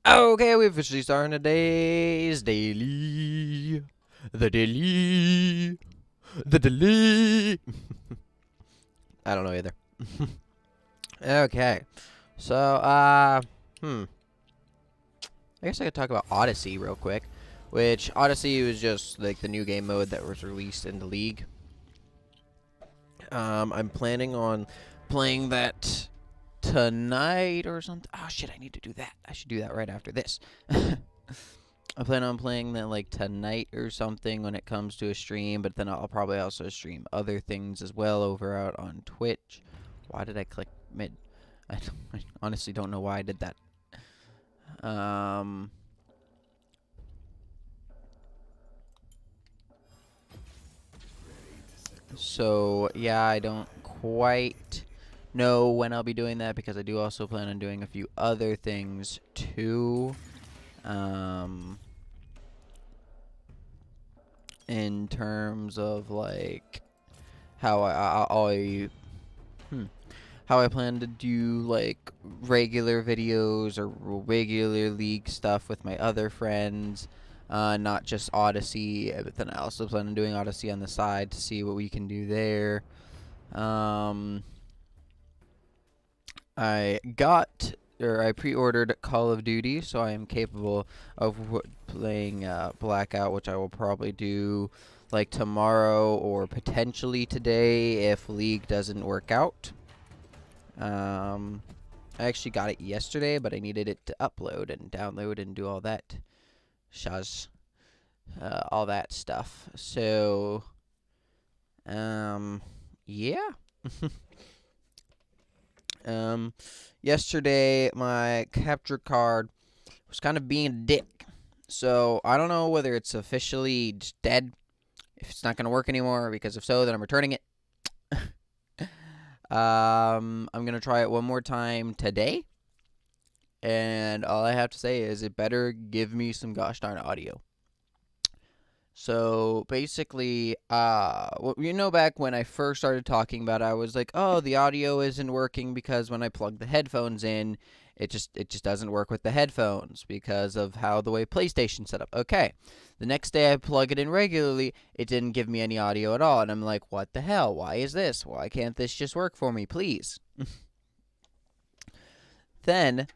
Okay, we officially started today's daily. The daily. The daily. I don't know either. Okay. So, I guess I could talk about Odyssey real quick. Which, Odyssey was just, like, the new game mode that was released in the League. I'm planning on playing that tonight or something. Oh, shit, I need to do that. I should do that right after this. I plan on playing that like tonight or something when it comes to a stream, but then I'll probably also stream other things as well over out on Twitch. Why did I click mid? I honestly don't know why I did that. Um, so yeah, I don't quite know when I'll be doing that because I do also plan on doing a few other things too. Um, in terms of like how how I plan to do like regular videos or regular League stuff with my other friends, not just Odyssey. But then I also plan on doing Odyssey on the side to see what we can do there. Um, I got or I pre-ordered Call of Duty, so I am capable of playing Blackout, which I will probably do like tomorrow or potentially today if League doesn't work out. I actually got it yesterday, but I needed it to upload and download and do all that shaz, all that stuff. So, yeah. um, yesterday my capture card was kind of being a dick. So I don't know whether it's officially just dead, if it's not gonna work anymore, because if so, then I'm returning it. I'm gonna try it one more time today. And all I have to say is it better give me some gosh darn audio. So basically, back when I first started talking about it, I was like, oh, the audio isn't working because when I plug the headphones in, it just doesn't work with the headphones because of how the way PlayStation's set up. Okay. The next day I plug it in regularly, it didn't give me any audio at all. And I'm like, what the hell? Why is this? Why can't this just work for me, please? Then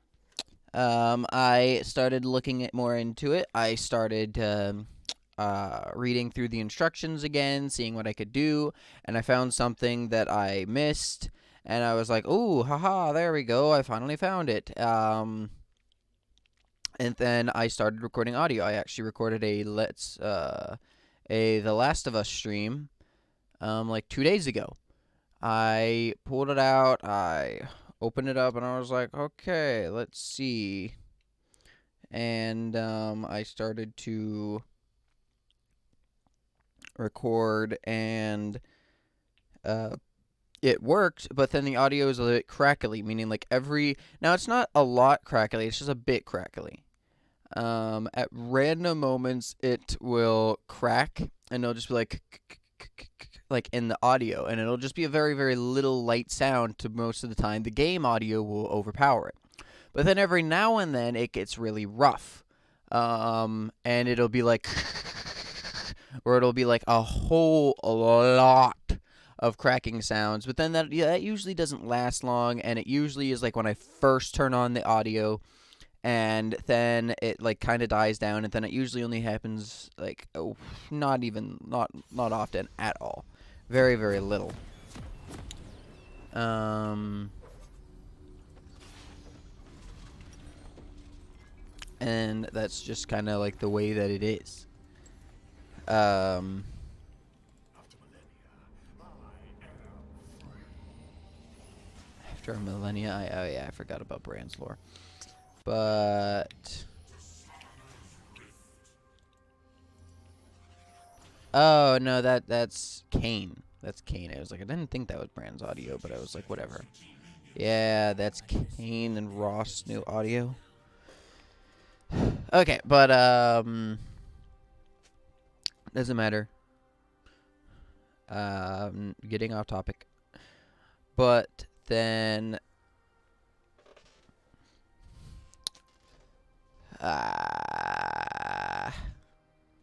I started looking at more into it. I started reading through the instructions again, seeing what I could do, and I found something that I missed, and I was like, "Ooh, haha! There we go! I finally found it." And then I started recording audio. I actually recorded a The Last of Us stream, like 2 days ago. I pulled it out. I opened it up, and I was like, "Okay, let's see." And I started to record, and uh, it worked, but then the audio is a bit crackly, meaning like now it's not a lot crackly, it's just a bit crackly. At random moments, it will crack, and it'll just be like in the audio, and it'll just be a very, very little light sound to most of the time. The game audio will overpower it. But then every now and then it gets really rough. And it'll be like, or it'll be like a whole lot of cracking sounds. But then that usually doesn't last long, and it usually is like when I first turn on the audio, and then it like kind of dies down, and then it usually only happens like not often at all, very very little. Um, and that's just kind of like the way that it is. Um, after a millennia, oh yeah, I forgot about Brand's lore, but oh no, that's Kane. That's Kane. I was like, I didn't think that was Brand's audio, but I was like, whatever. Yeah, that's Kane and Ross' new audio. Okay, but doesn't matter. Getting off topic. But then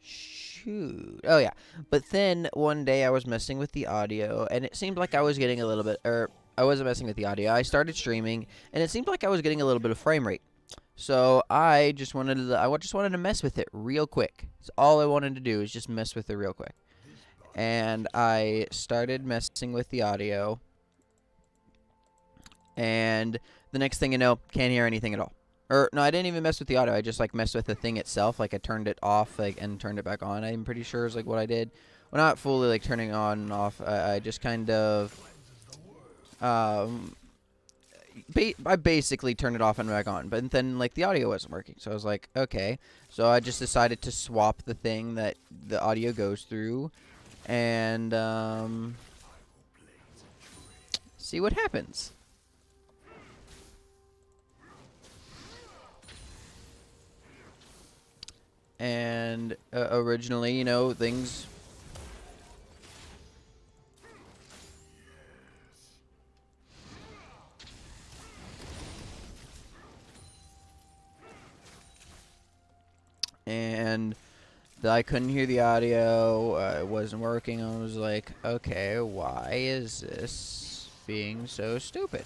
Shoot. Oh yeah. But then one day I was messing with the audio, and it seemed like I was getting a little bit, or I wasn't messing with the audio. I started streaming, and it seemed like I was getting a little bit of frame rate. So I just wanted to mess with it real quick. So all I wanted to do is just mess with it real quick. And I started messing with the audio, and the next thing you know, can't hear anything at all. Or no, I didn't even mess with the audio. I just like messed with the thing itself. Like I turned it off, like, and turned it back on. I'm pretty sure is like what I did. Well, not fully like turning on and off. I just kind of I basically turned it off and back on. But then like the audio wasn't working, so I was like, okay. So I just decided to swap the thing that the audio goes through, and see what happens. And originally, you know, things and I couldn't hear the audio. It wasn't working. I was like, okay, why is this being so stupid?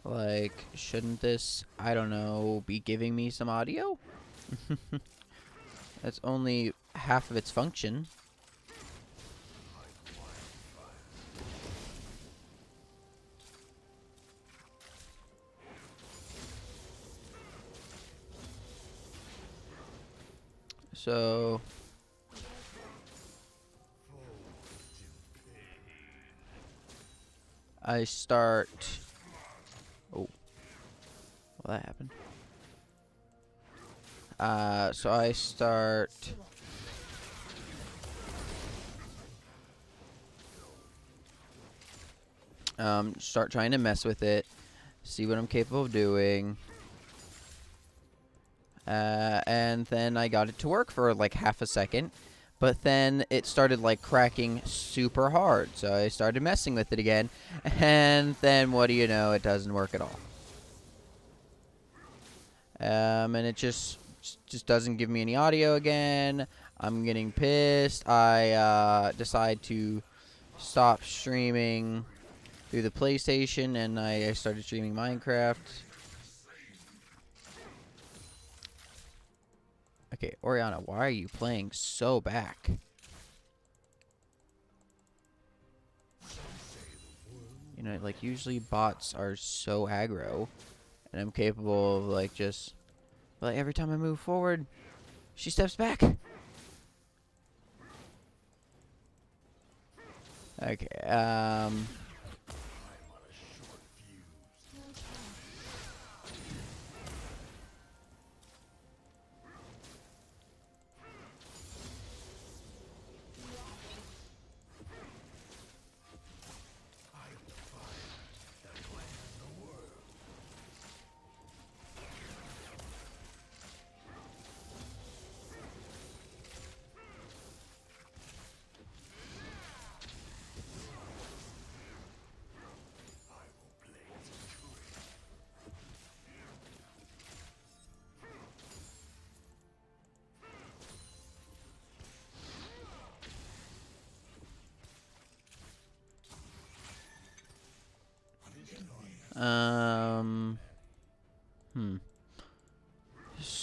Like, shouldn't this, I don't know, be giving me some audio? That's only half of its function. So I start. Oh, well, that happened. So I start. Start trying to mess with it, see what I'm capable of doing. And then I got it to work for like half a second, but then it started like cracking super hard. So I started messing with it again, and then what do you know? It doesn't work at all. And it just doesn't give me any audio again. I'm getting pissed. I decide to stop streaming through the PlayStation, and I started streaming Minecraft. Okay, Oriana, why are you playing so back? You know, like, usually bots are so aggro, and I'm capable of, like, just... But every time I move forward, she steps back. Okay,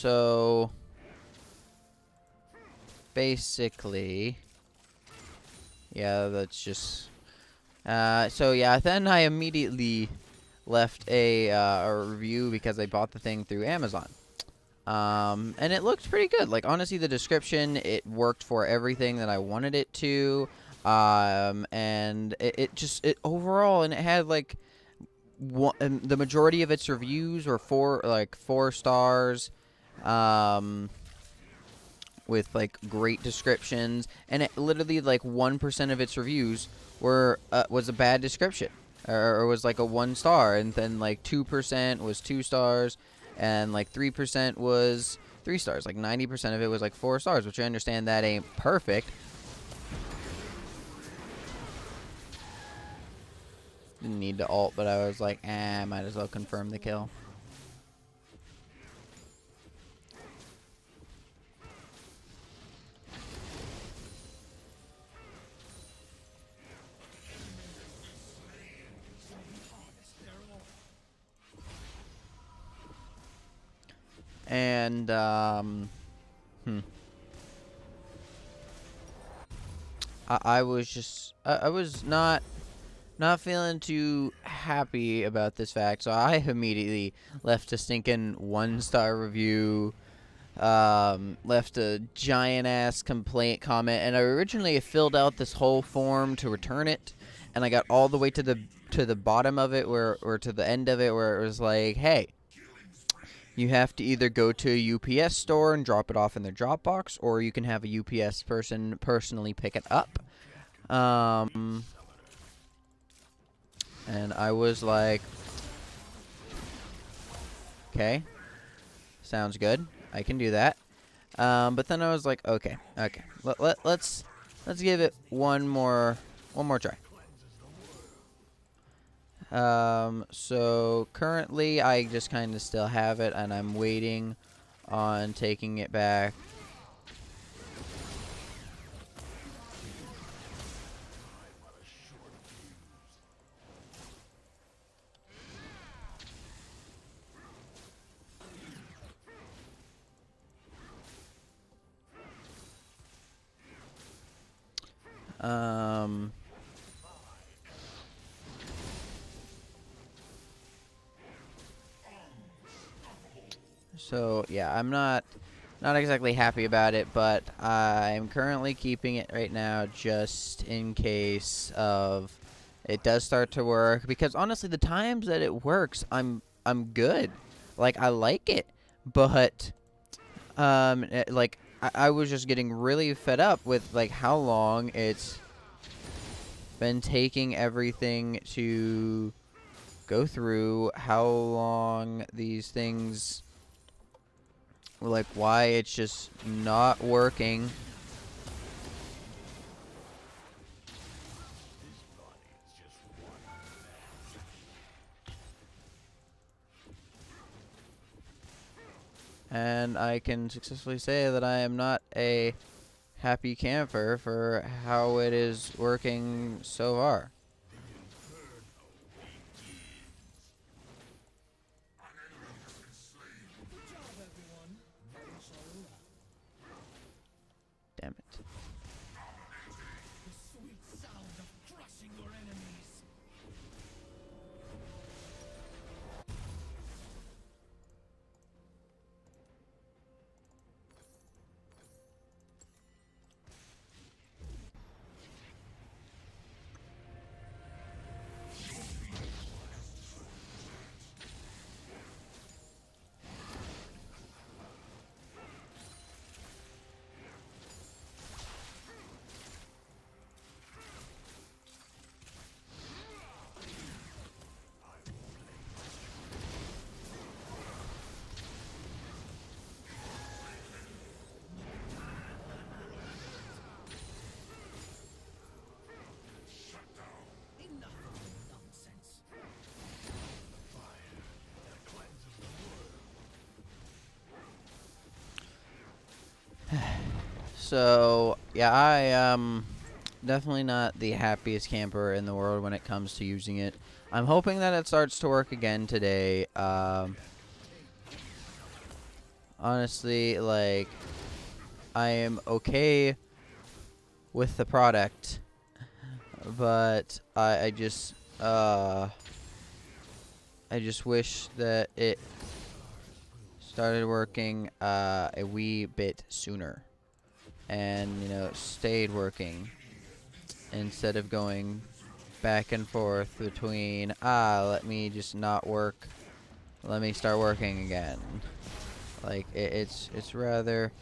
So basically, yeah, that's just. So yeah, then I immediately left a review because I bought the thing through Amazon. And it looked pretty good. Like, honestly, the description, it worked for everything that I wanted it to. And it overall, and it had like and the majority of its reviews were 4 stars, with like great descriptions, and it literally like 1% of its reviews was a bad description, or was like a 1 star, and then like 2% was 2 stars, and like 3% was 3 stars. Like 90% of it was like 4 stars, which I understand that ain't perfect. Didn't need to ult, but I was like, might as well confirm the kill. And I was just I was not feeling too happy about this fact, so I immediately left a stinking 1-star review, left a giant ass complaint comment, and I originally filled out this whole form to return it, and I got all the way to the bottom of it or to the end of it where it was like, hey, you have to either go to a UPS store and drop it off in their drop box, or you can have a UPS person personally pick it up. And I was like, okay, sounds good. I can do that. But then I was like, okay. Let's give it one more try. So currently I just kind of still have it, and I'm waiting on taking it back. So yeah, I'm not exactly happy about it, but I'm currently keeping it right now just in case of it does start to work, because honestly the times that it works, I'm good. Like, I like it. But like I was just getting really fed up with like how long it's been taking everything to go through, how long these things, like, why it's just not working. And I can successfully say that I am not a happy camper for how it is working so far. Damn it. So, yeah, I definitely not the happiest camper in the world when it comes to using it. I'm hoping that it starts to work again today. Honestly, like, I am okay with the product, but I just wish that it started working a wee bit sooner, and stayed working instead of going back and forth between let me just not work, let me start working again. Like, it's rather.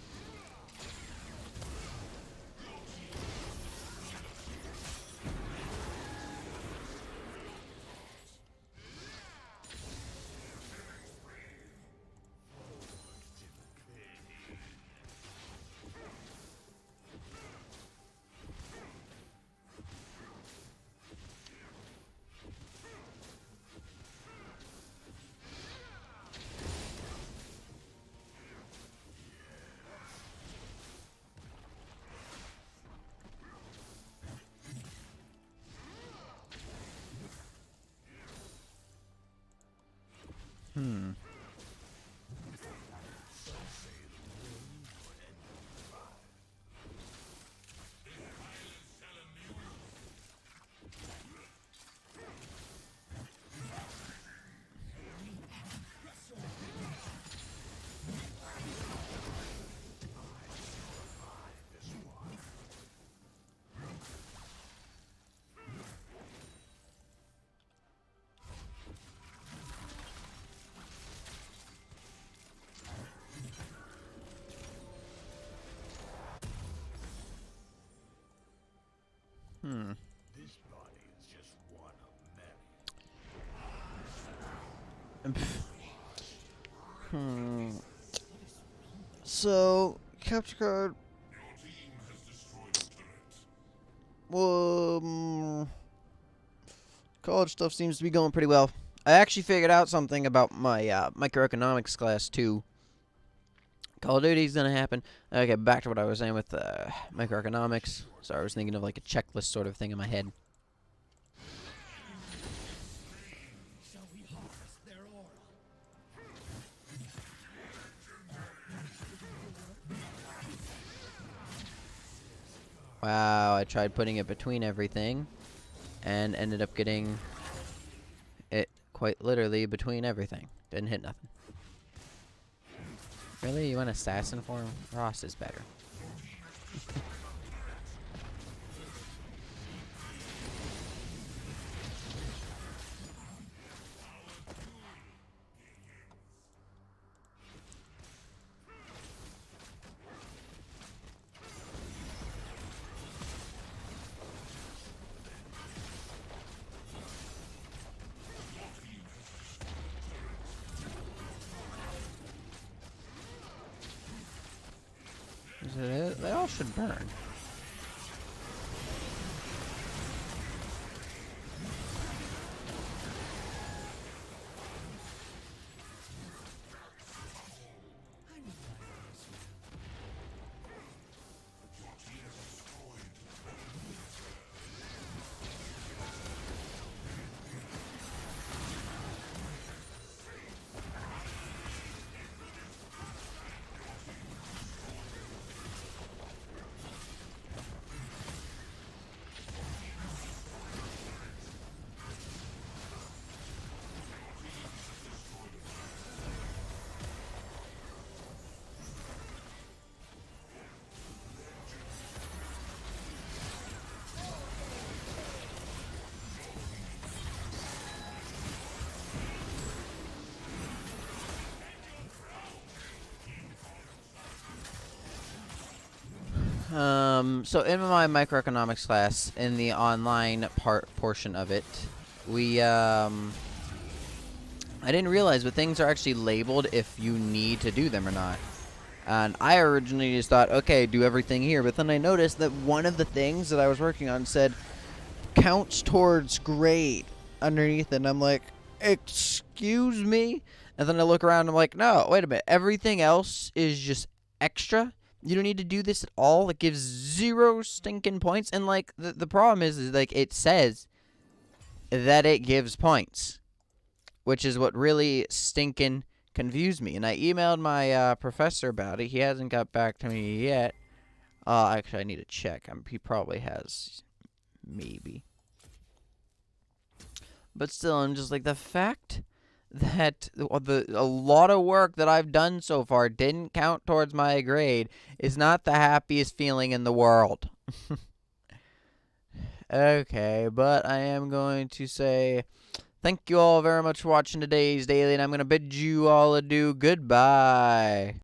So, capture card. College stuff seems to be going pretty well. I actually figured out something about my microeconomics class too. Call of Duty's gonna happen. Okay, back to what I was saying with microeconomics. Sorry, I was thinking of like a checklist sort of thing in my head. Wow, I tried putting it between everything and ended up getting it quite literally between everything. Didn't hit nothing. Really? You want assassin form? Ross is better. They all should burn. So in my microeconomics class, in the online portion of it, we, I didn't realize, but things are actually labeled if you need to do them or not. And I originally just thought, okay, do everything here. But then I noticed that one of the things that I was working on said, counts towards grade underneath it. And I'm like, excuse me? And then I look around and I'm like, no, wait a minute. Everything else is just extra. You don't need to do this at all. It gives 0 stinking points. And, like, the problem is, like, it says that it gives points, which is what really stinking confused me. And I emailed my professor about it. He hasn't got back to me yet. Actually, I need to check. He probably has. Maybe. But still, I'm just like, the fact that a lot of work that I've done so far didn't count towards my grade is not the happiest feeling in the world. Okay, but I am going to say thank you all very much for watching today's daily, and I'm going to bid you all adieu. Goodbye.